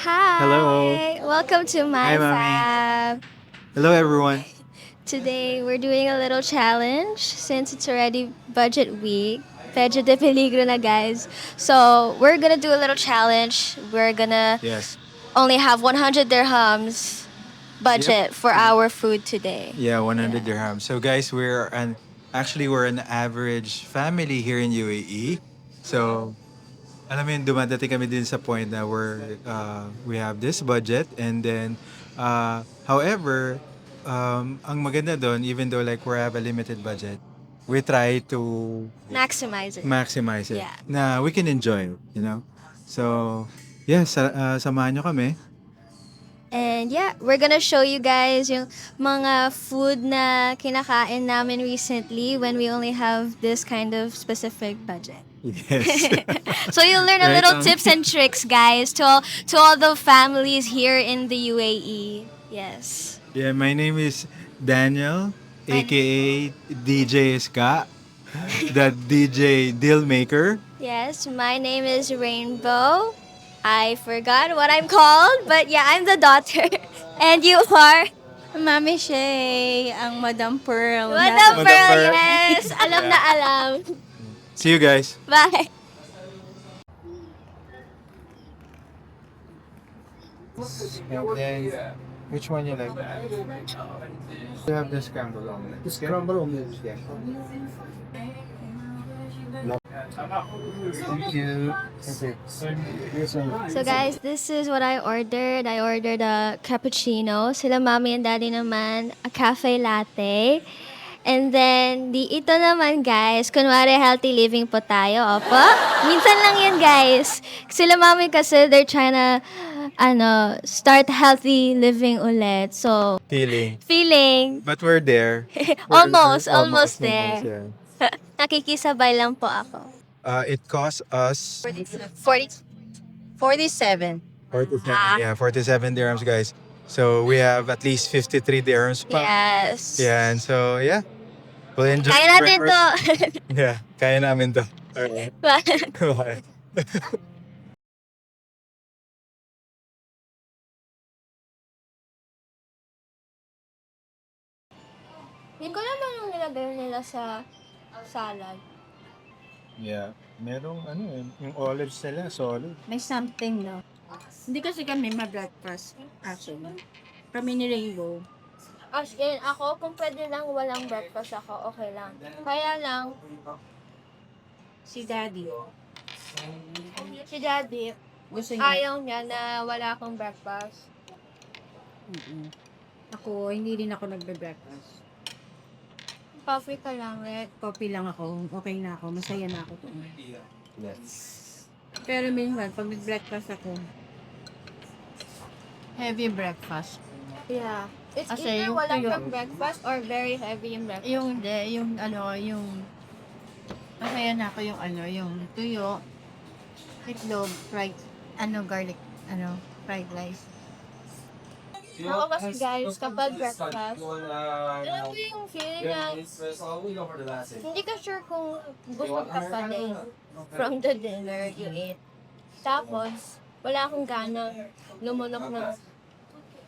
Hello. Hi, welcome to Hi, my Mommy. fab. Hello, everyone. Today we're doing a little challenge since it's already budget week. Medyo de peligro na guys. So we're gonna do a little challenge. We're gonna Yes. only have 100 dirhams Yep. budget for our food today. Yeah, 100 Yeah. dirhams. So, guys, we're an average family here in UAE. So, alam mo yun, dumadating kami din sa point na we have this budget and then, however, ang maganda doon, even though like we have a limited budget, we try to Maximize it. maximize it Yeah. na we can enjoy, you know? So, yeah, samahan nyo kami. And yeah, we're gonna show you guys yung mga food na kinakain namin recently when we only have this kind of specific budget. Yes. So you'll learn a Right, little Mommy? tips and tricks, guys, to all the families here in the UAE. Yes. Yeah, my name is Daniel, My- aka DJ Ska, the DJ Deal Maker. Yes, my name is Rainbow. I forgot what I'm called, but yeah, I'm the daughter. And you are? Mami Shay, ang Madam Pearl. Madam Madam Pearl, Pearl. yes. Alam na alam. See you guys. Bye. And then, which one you like? You have the scrambled omelet. The scrambled omelet, yeah. Thank you. So guys, this is what I ordered. I ordered a cappuccino. Sila mommy and daddy naman, a cafe latte. And then, ito naman guys, kunwari healthy living po tayo, opo. Minsan lang yan guys. Sila mommy kasi they're trying to, start healthy living ulit. So, feeling, But we're there. almost there. Yeah. Nakikisabay lang po ako. It cost us 47. 47 dirhams, guys. So we have at least 53 dirhams pa. Yes. Yeah, and so yeah, we'll enjoy. Kaya the natin to. breakfast. Yeah, kaya namin to. Alright. Bye. Hindi ko naman yung nilagay nila sa salad. Yeah, merong yung olives nila, solid. May something, no? Hindi kasi kami ma-breakfast, actually. Kami ni Rainbow. As in, ako, kung pwede lang walang breakfast ako, okay lang. Kaya lang, Si Daddy. si daddy, Gusto niya. ayaw niya na wala akong breakfast. Mm-mm. Ako, hindi rin ako nagbe-breakfast. Coffee ka lang, Red. Coffee lang ako. Okay na ako. Masaya na ako doon. Pero minsan, pag nag-breakfast ako, heavy breakfast. Yeah. It's Kasi either yung wala tuyo- kang breakfast or very heavy yung breakfast. Masaya na ako yung tuyo, itlog, fried, garlic, fried rice. Ako kasi guys, kapag breakfast, alam mo yung feeling na hindi ka sure kung busog ka pa din from the dinner you ate. Tapos, wala akong gana lumunok ng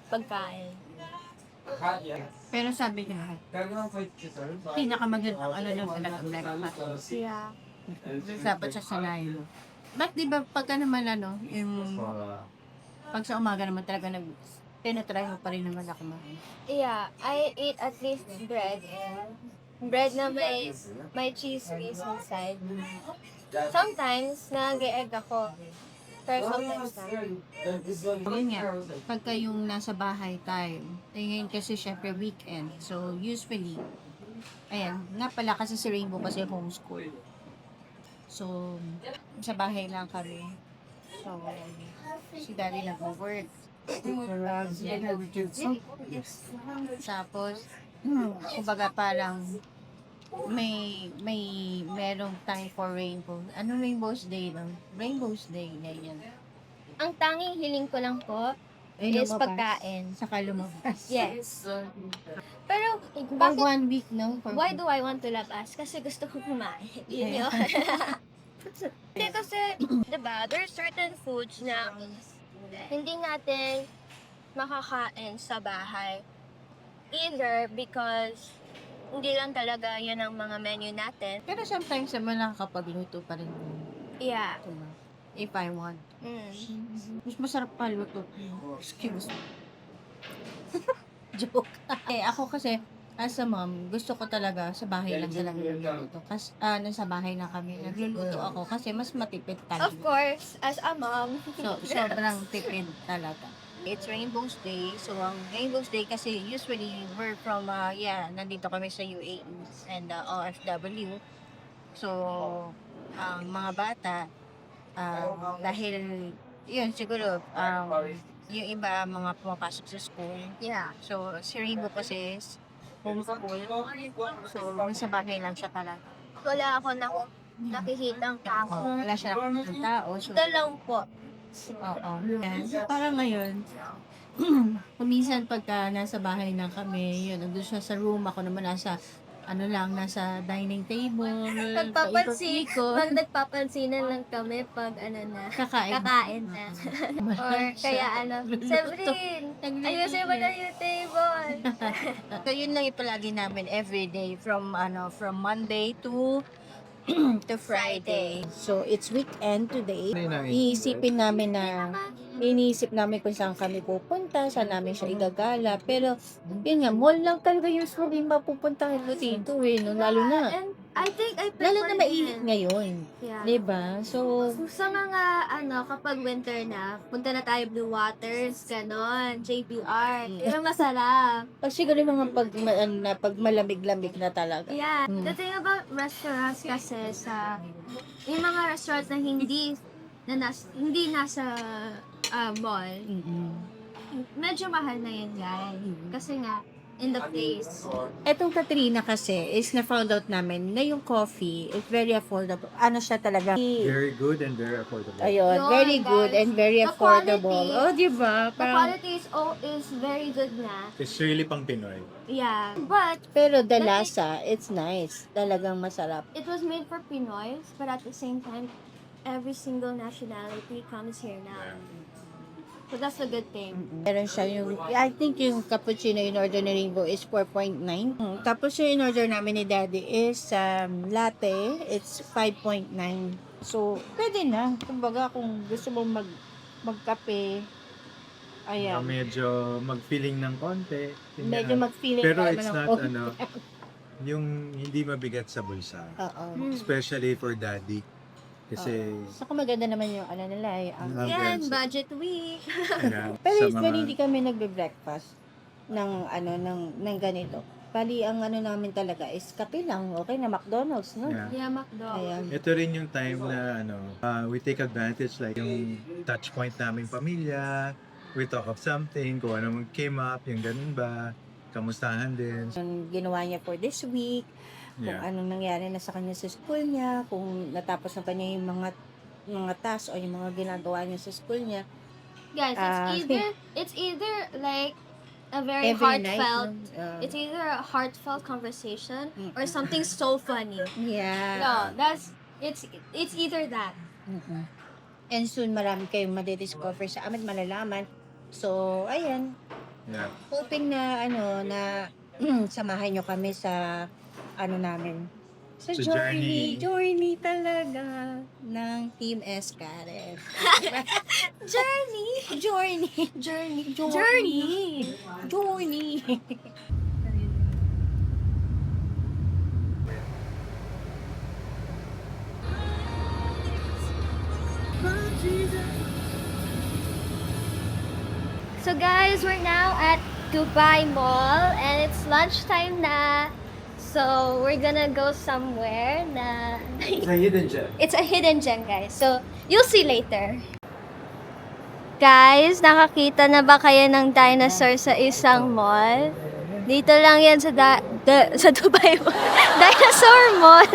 pagkain. Pero sabi niya, pinakamagandang ng breakfast. Yeah. Dapat sa sanayin mo. Ba't di ba pagka naman yung pag sa umaga naman talaga tinatry mo pa rin naman ako kumain. Yeah, I eat at least bread. Bread na may cheese piece inside. Sometimes, nag-egg ako. Pero sometimes na. Yun nga, pagka yung nasa bahay tayo, ngayon kasi syempre weekend. So, usually, ayan, nga pala kasi si Rainbow kasi homeschool. So, sa bahay lang kami. So, si Daddy nag-work. Tapos, kumbaga parang merong time for rainbow. Ano Rainbow's Day lang? Rainbow's Day, ganyan. Ang tanging hiling ko lang po Ay, is lumabas. pagkain. Saka lumabas. Yes. Pero, Pag bakit, 1 week, no? why do I want to labas? Kasi gusto ko kumain. Yun yun. Kasi, diba, there are certain foods na hindi natin makakain sa bahay. Either because hindi lang talaga yun ang mga menu natin. Pero sometimes naman nakakapagluto pa rin. Yeah. Diba? If I want. Mas masarap pa luto. Excuse me. Joke. Ako kasi, as a mom, gusto ko talaga sa bahay lang talaga nagluluto. Kasi, nasa bahay na kami. Nagluluto ako kasi mas matipid Of talaga. course, as a mom. So, sobrang tipid talaga. It's Rainbow's Day. So, ang Rainbow's Day kasi usually we're from, nandito kami sa UAE and OFW. So, ang mga bata, dahil, yun, siguro, yung iba, mga pumapasok sa school. Yeah. So, si Rainbow kasi is homeschool. So, sa bahay lang siya talaga. Wala ako nakikitang tao. Wala siya nakakita ng tao. So, Ito lang po. oo. Yan. Parang ngayon, kuminsan pagka nasa bahay na kami, yun, nandun siya sa room, ako naman nasa, nasa dining table, paikot-ikot. Nagpapansinan lang kami pag Kakain. kakain na. Or kaya Severin, ayusin mo na yung table. So, yun lang yung palagi namin everyday from Monday to Friday. So, it's weekend today. Iniisip namin kung saan kami pupunta, saan namin siya igagala. Pero, yun nga, mall lang talaga usually mapupuntahan ko dito no? Lalo na. And I think I prefer Lalo na mainit din. ngayon. Yeah. Diba? So, Sa mga, kapag winter na, punta na tayo Blue Waters, ganon, JBR. Yung masarap. pag siguro yung mga pag malamig-lamig na talaga. Yeah. The thing about restaurants kasi yung mga restaurants na hindi nasa mall, medyo mahal na yun, guys. Kasi nga, in the place. Etong Katrina kasi is na-found out namin na yung coffee is very affordable. Ano siya talaga? Very good and very affordable. Ayun, Yun, very good guys. and very The affordable. quality- Oh, di ba? The Parang, quality is very good na. It's really pang Pinoy. Yeah. But, pero the lasa, it's nice. Talagang masarap. it was made for Pinoys, but at the same time, every single nationality comes here now. So that's a good thing. Meron siya I think yung cappuccino in order ni Rainbow is 4.9. Tapos yung in order namin ni Daddy is latte, it's 5.9. So, pwede na. Kumbaga, kung gusto mong magkape, ayan. Medyo mag-feeling ng konti. Medyo mag-feeling Pero ka it's naman not, ng- yung hindi mabigat sa bulsa. Oo. Especially for daddy. Kasi, Saka maganda naman yung nila ang Yan, budget week. Pero sa usually mga, hindi kami nagbe-breakfast ng ng ganito. Bali ang namin talaga is kape lang, okay na McDonald's, no? yeah. Yeah, McDo. Ayan. Ito rin yung time na we take advantage like yung touch point naming pamilya, we talk of something, kung ano came up, yung ganun ba, kamustahan din. Yung ginawa niya for this week, kung Yeah. anong nangyari na sa kanya sa school niya, kung natapos na ba niya yung mga task o yung mga ginagawa niya sa school niya. Guys, it's either like a very Every night, heartfelt. no? It's either a heartfelt conversation or something so funny. Yeah. No, it's either that. And soon marami kayong madidiscover sa amin, malalaman. So, ayan. Yeah. Hoping na na samahan nyo kami sa namin. Sa Sa journey. journey. Journey talaga ng Team Escares. Journey. Journey. Journey. So guys, we're now at Dubai Mall and it's lunchtime na. So we're gonna go somewhere na It's a hidden gem. it's a hidden gem, guys. So you'll see later. Guys, nakakita na ba kayo ng dinosaur sa isang mall? Dito lang yan sa sa Dubai Mall. Dinosaur Mall.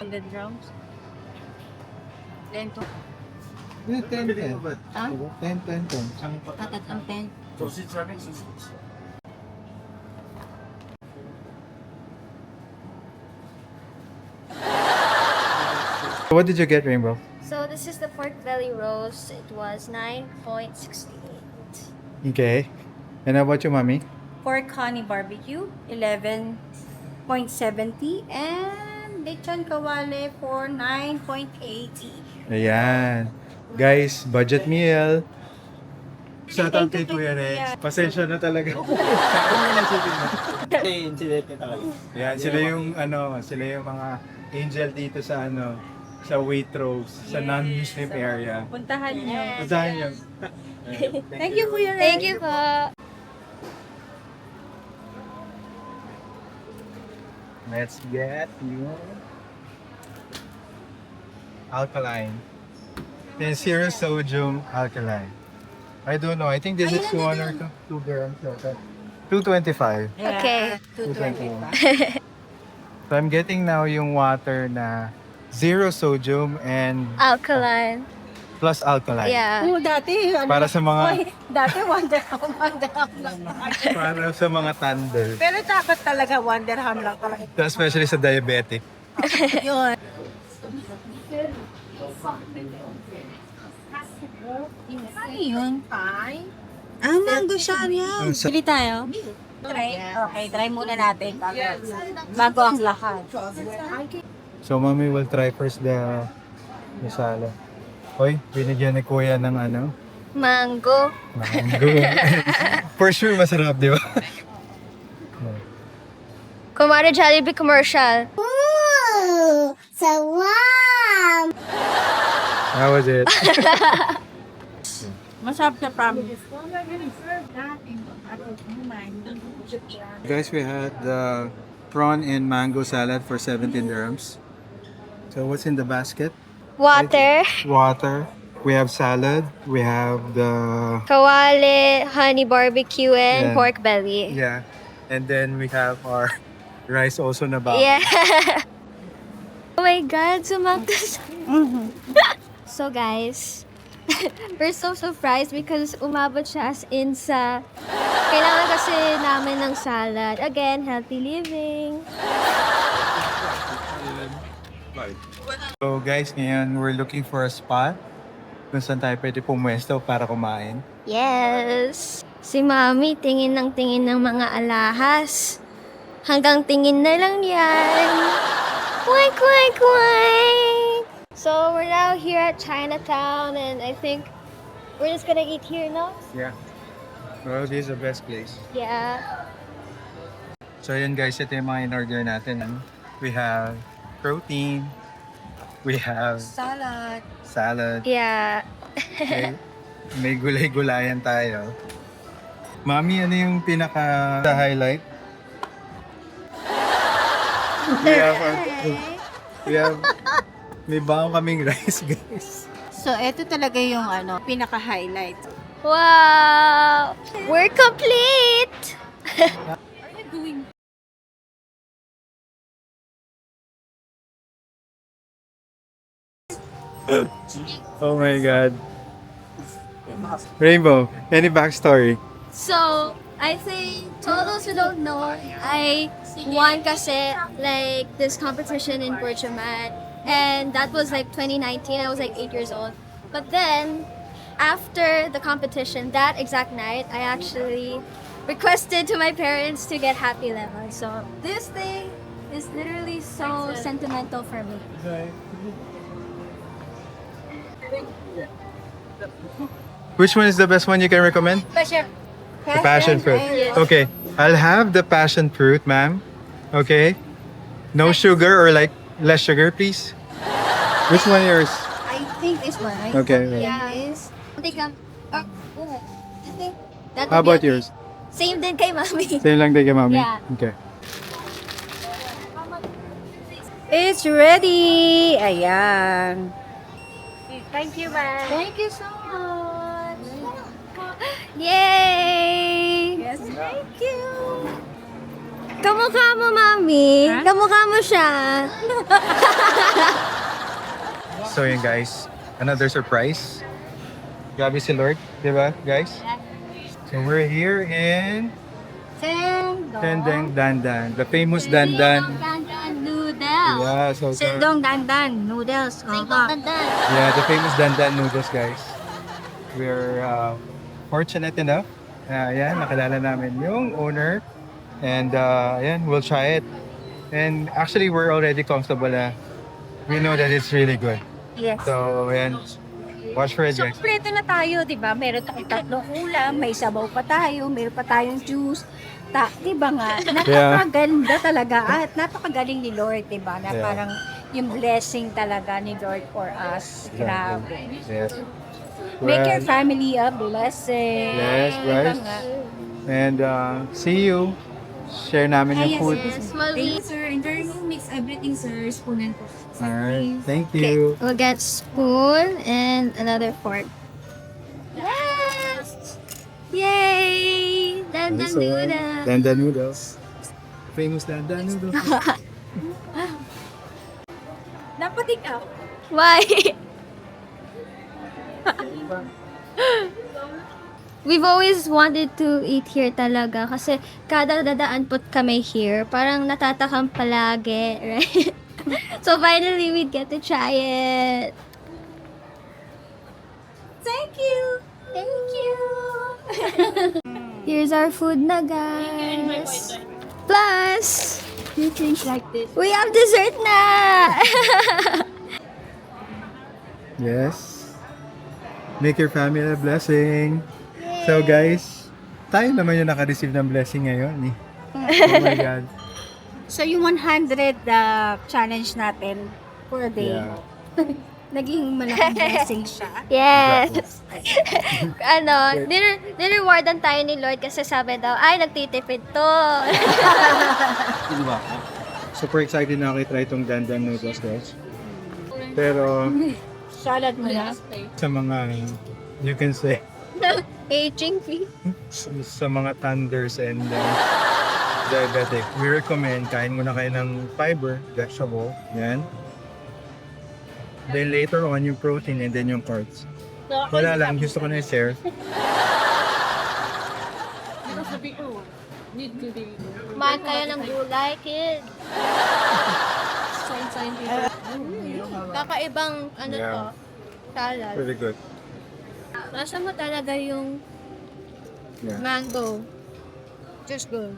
the drums. Then to 10, 10. Ah? 10, 10, 10. tatatang pen. What did you get, Rainbow? So this is the pork belly roast. It was 9.68. Okay. And how about you, mommy? Pork honey barbecue, 11.70. And lechon kawale for 9.80. Ayan. Guys, budget meal. Shout out kay Thank you, Kuya Kuya. Rex. Pasensya na talaga. Yan, sila yung sila yung mga angel dito sa sa Waitrose, sa non-Muslim area. Puntahan niyo. Puntahan niyo. Thank you, Kuya Ren. Thank you po. Let's get you alkaline. Then zero sodium alkaline. I don't know. I think this is 1 or 2 grams. 225. Okay. 225. So I'm getting now yung water na zero sodium and Alkaline. plus alkaline. Yeah. Oo, dati. Para sa mga Dati wonder lang. para sa mga thunder. Pero dapat talaga wonderham lang talaga. Especially sa diabetic. Yun. Ano yun? Mango siya niya. Ang sa- Bili tayo? Try? Okay, try muna natin. Bago ang lahat. So mommy will try first the salad. Hoy, binigyan ni Kuya ng Mango. mango. For sure masarap, di ba? Kumari Jollibee commercial. How was it? Masarap sa promise. Guys, we had the prawn and mango salad for 17 dirhams. So what's in the basket? Water. Water. We have salad. We have the Kawale, honey barbecue, and Yeah. pork belly. yeah, and then we have our rice also na ba? Yeah. Oh my God, sumakto siya. So guys, we're so surprised because umabot siya as in sa... Kailangan kasi namin ng salad. Again, healthy living. So guys, ngayon we're looking for a spot kung saan tayo pwede pumwesto para kumain. Yes. Si Mami, tingin ng mga alahas. Hanggang tingin na lang yan. Kway, kway, kway. So, we're now here at Chinatown and I think we're just gonna eat here, no? Yeah. Well, this is the best place. Yeah. So yun guys, ito yung mga in-order natin. We have protein. We have Salad. salad. Yeah. Okay. May gulay-gulayan tayo. Mami, ano yung pinaka-highlight? We have may baong kaming rice, guys. So, ito talaga yung pinaka-highlight. Wow! We're complete! What are you doing? Oh my God. Rainbow, any backstory? So, I think, to all those who don't know, I won kasi like this competition in Portugal. And that was like 2019. I was like 8 years old. But then, after the competition, that exact night, I actually requested to my parents to get Happy Lemon. So, this thing is literally so sentimental for me. Which one is the best one you can recommend? The passion fruit. Okay, I'll have the passion fruit, ma'am. Okay. No sugar or like less sugar, please. Which one yours? I think this one. I Okay. think Yeah. is Take a, I think that How would be about okay. yours? Same din kay Mami. Same lang din kay mami? Yeah. Okay. It's ready! Ayan. Thank you, ma'am. Thank you so much. Yay! Yes, thank you! Kamukha mo, Mami. Ha? Kamukha mo siya. So yun guys, another surprise. Grabe si Lord, di ba guys? So we're here in Tendeng Dandan, the famous Dandan. Dandan noodles. Yeah, so Sendong dandan noodles. yeah, the famous Dandan noodles guys. We're fortunate enough. Ayan, nakilala namin yung owner. And ayan, we'll try it. And actually, we're already comfortable na we know that it's really good. Yes. So, ayan, watch for it So, guys. kompleto na tayo, di ba? Meron tayong tatlong ulam, may sabaw pa tayo, meron pa tayong juice. Di ba nga? Napakaganda talaga. At napakagaling ni Lord, di ba? Na Yeah. parang yung blessing talaga ni Lord for us. Grabe. Yes. Make your Well, family a blessing. Yes, Di ba guys. nga? and see you. Share namin yung food. Small Thank you, sir. Enjoy mo mix everything, sir. Spoonan po. Alright, thank you. We'll get spoon and another fork. Yes! Yay! Dandan Also, noodles. Dandan noodles. Famous Dandan noodles. Dapat ikaw. Why? We've always wanted to eat here talaga kasi kada dadaan po kami here, parang natatakam palagi, right? So finally, we get to try it. Thank you. Thank you. Here's our food na, guys. Plus, You change like this. we have dessert na! Yes. Make your family a blessing. So guys, tayo naman yung naka-receive ng blessing ngayon eh. Oh my God. So, yung 100 challenge natin for a day, Yeah. naging malaking blessing siya. Yes. Ano, nirewardan tayo ni Lord kasi sabi daw, ay, nagtitipid to. Diba? Super excited na ako i-try itong Dandan noodles guys. Pero Salad mo na. sa mga, you can say, Aging fee. sa mga thunders and diabetic, we recommend kain muna kayo ng fiber, vegetable, yan. Then later on, yung protein and then yung carbs. Wala lang, gusto ko na i-share. Kumain kayo ng gulay, kid. Kakaibang, ano Yeah. to, salad. Really good. Nasa mo talaga yung Yeah. mango. Just good.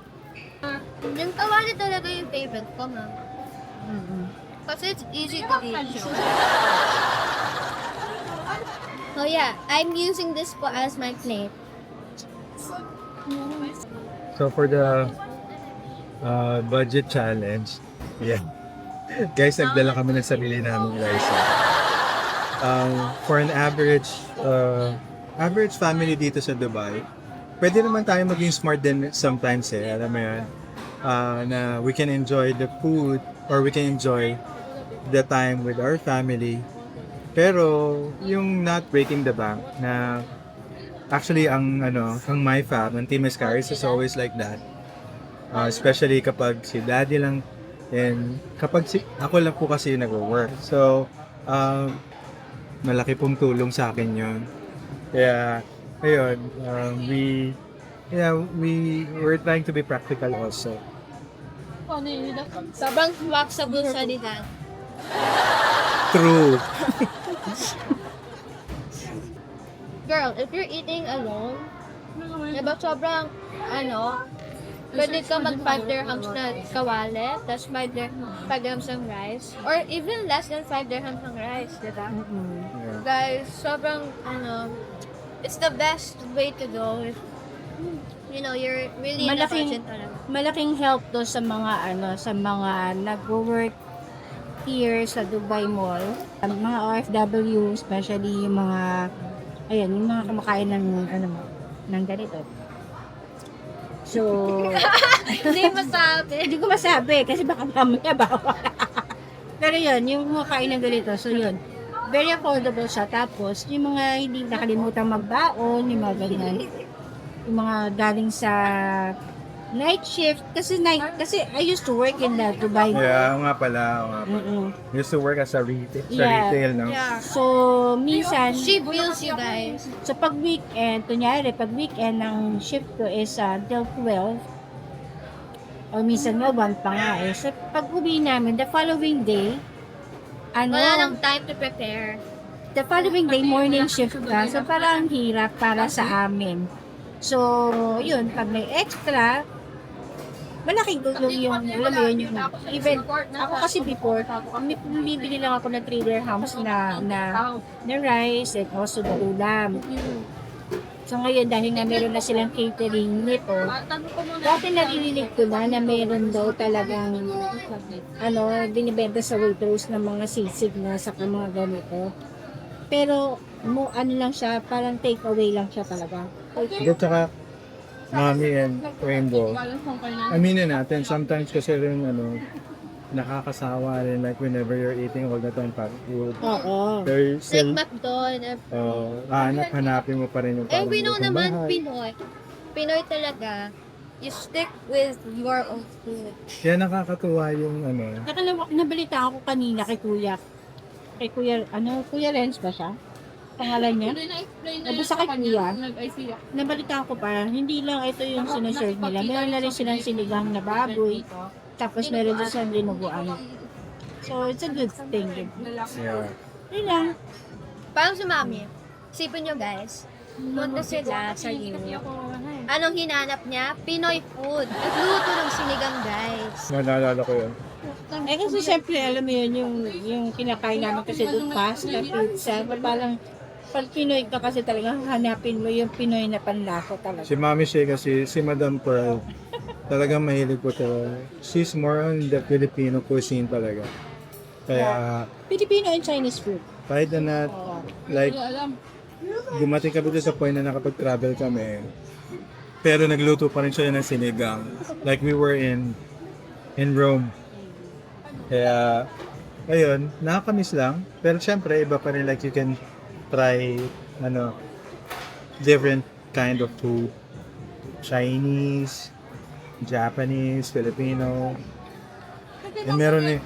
Yung kawali talaga yung favorite ko, ma. Kasi it's easy to eat. So yeah, I'm using this po as my plate. So for the budget challenge, yeah. Guys, nagdala kami ng sarili namin guys. For an average family dito sa Dubai, pwede naman tayo maging smart din sometimes eh. Alam mo yun? Na we can enjoy the food or we can enjoy the time with our family. Pero yung not breaking the bank na actually ang my fam, ang Team Escaris is always like that. Especially kapag si daddy lang and kapag ako lang po kasi yung nag-work. So, malaki pong tulong sa akin yun. Kaya, ayun, we're trying to be practical also. Sobrang swak sa bulsa ni Dan. True. Girl, if you're eating alone, diba sobrang, pwede ka mag 5 dirhams na kawali, tapos 5 dirhams ng rice, or even less than 5 dirhams ng rice, diba? Yeah. Guys, sobrang, it's the best way to go if, you're really in a budget talaga. Malaking help to sa mga nag-work here sa Dubai Mall. Mga OFW, especially yung mga kumakain ng ganito. So, Hindi masabi. hindi ko masabi kasi baka mamaya bawal. Pero yun, yung kumakain ng ganito, so yun, very affordable siya. Tapos, yung mga hindi nakalimutan magbaon, yung mga ganyan, yung mga galing sa Night shift, kasi I used to work in the Dubai. Yeah, oo nga pala. Oo nga pala. Mm-mm. Used to work as a retail, Yeah. retail, no? So, minsan, She bills you guys. so pag weekend, pag weekend ng shift ko is until 12, o minsan nga 1 pa nga eh. So, pag uwi namin, the following day, Wala lang time to prepare. the following day, morning shift ka. So, parang hirap para sa amin. So, yun, pag may extra, malaking tulong yung, alam mo yun, yung, even, ako kasi before, bibili lang ako ng trader house na rice and also the ulam. So ngayon, dahil nga meron na silang catering nito, dati naririnig ko na meron daw talagang, binibenta sa Waitrose ng mga sisig na sa mga ganito. Pero, ano lang siya, parang take away lang siya talaga. At saka, Mami and Rainbow, aminin natin, sometimes kasi rin, nakakasawa rin, like whenever you're eating all the time fast food. Oo. There's still, Like McDonald's. hanapin mo pa rin yung And we know lutong naman bahay. Pinoy talaga, you stick with your own food. Kaya nakakatuwa yung, Nabalita ako kanina kay Kuya. Kuya Renz ba siya? Pangalan niya? Basta kay Kuya. Nabalita ko pa, hindi lang ito yung sinaserve nila. Meron na rin silang sinigang na baboy. Tapos meron din silang dinuguan. So, it's a good thing. yeah. Yun lang. Parang si Mami, isipin nyo guys, punta sila sa Anong hinanap niya? Pinoy food. Nagluto ng sinigang guys. Naalala ko yun. Eh kasi syempre, alam mo yun, yung kinakain namin kasi doon, pasta, pizza. Parang, pag Pinoy ka kasi talaga, hanapin mo yung Pinoy na panlasa talaga. Si Mami Shea kasi, si Madam Pearl, talagang mahilig po talaga. She's more on the Filipino cuisine talaga. Kaya, Filipino and Chinese food. kahit na like, dumating kami doon sa point na nakapag-travel kami, pero nagluto pa rin siya ng sinigang. Like we were in Rome. Kaya, ayun, nakakamiss lang. Pero syempre, iba pa rin, like you can try, different kind of food. Chinese, Japanese, Filipino. And meron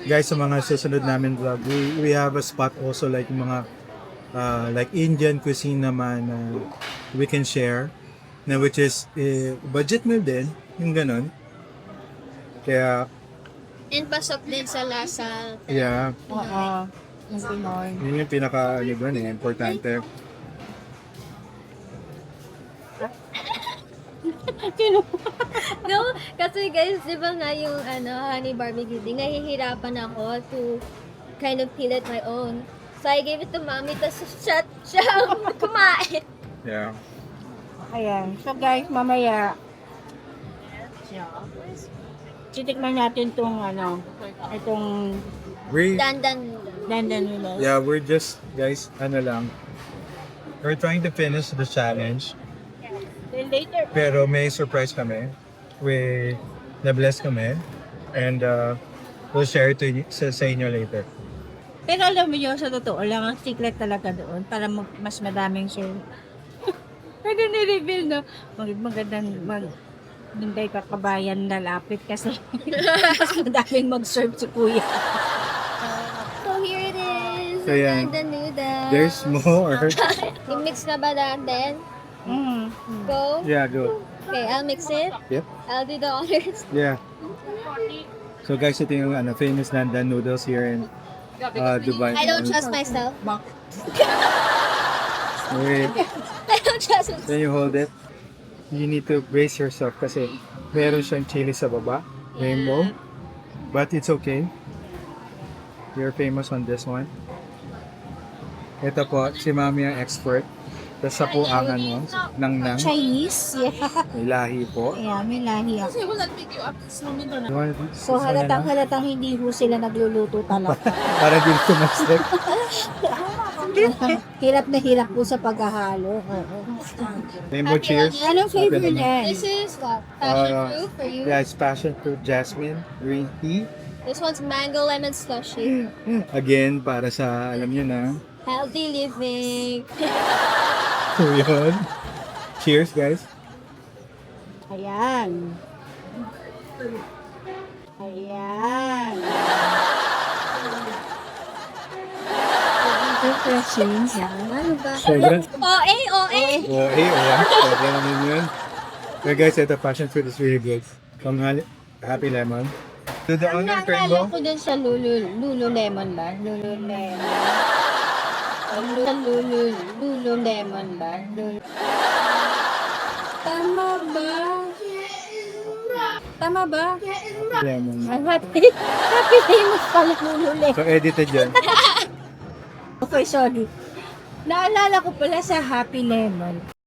guys, sa mga susunod namin vlog, we have a spot also like mga like Indian cuisine naman na we can share, na which is budget meal din, yung ganun. Kaya, And pasok din sa lasa. yeah, Oo. Yung Pinoy. yun yung pinaka, importante. No, kasi guys, di ba nga yung honey barbecue din, nahihirapan ako to kind of feel it my own. So I gave it to Mommy, tapos siya ang kumain. Yeah. Ayan. So guys, mamaya, titikman natin itong Dandan. dandan nila. Yeah, we're just, guys, we're trying to finish the challenge. Then later, Pero may surprise kami. Na-bless kami. And we'll share it sa inyo later. pero alam mo yun, sa totoo lang, ang secret talaga doon para mas madaming serve. Pwede ni-reveal, no? Magandang hindi ka kabayan na lapit kasi mas madaming mag-serve si Kuya. So here it is. So, yan. Dandan noodles. There's more. I-mix na ba dandan? Mm. Go. Yeah, go. Okay, I'll mix it. Yep. I'll do the honors. Yeah. So guys, ito yung famous Dandan noodles here in Dubai. I don't trust myself. Wait, I don't trust myself. then you hold it. You need to brace yourself kasi meron siyang chili sa baba. Rainbow. But it's okay. You're famous on this one. Ito po, si Mami ang expert. Tapos sa po ang nang Chinese? Yeah. may lahi po. Yeah, may lahi ako. You want to- So halatang hindi ho sila nagluluto talaga. Para din sumastik. Hirap na hirap po sa paghahalo. Rainbow cheers. Anong flavor niya? This is what? Passion fruit for you. Yeah, it's passion fruit, jasmine, green tea. This one's mango lemon slushy. Again, para sa, alam nyo na. Healthy living. So yun. Cheers, guys. Ayan. Ayan. Refreshing. Ano ba? Sobra. OA, OA! Oh, yeah. Sobra naman yun. But guys, ito passion fruit is really good. Happy lemon. To the Ang owner, naalala Rainbow. ko dun sa Lululemon ba? Lululemon. Lululemon ba? Tama ba? Tama ba? Lemon. Happy famous pala Lululemon. So, edited yan. Okay, sorry. Naalala ko pala sa Happy Lemon.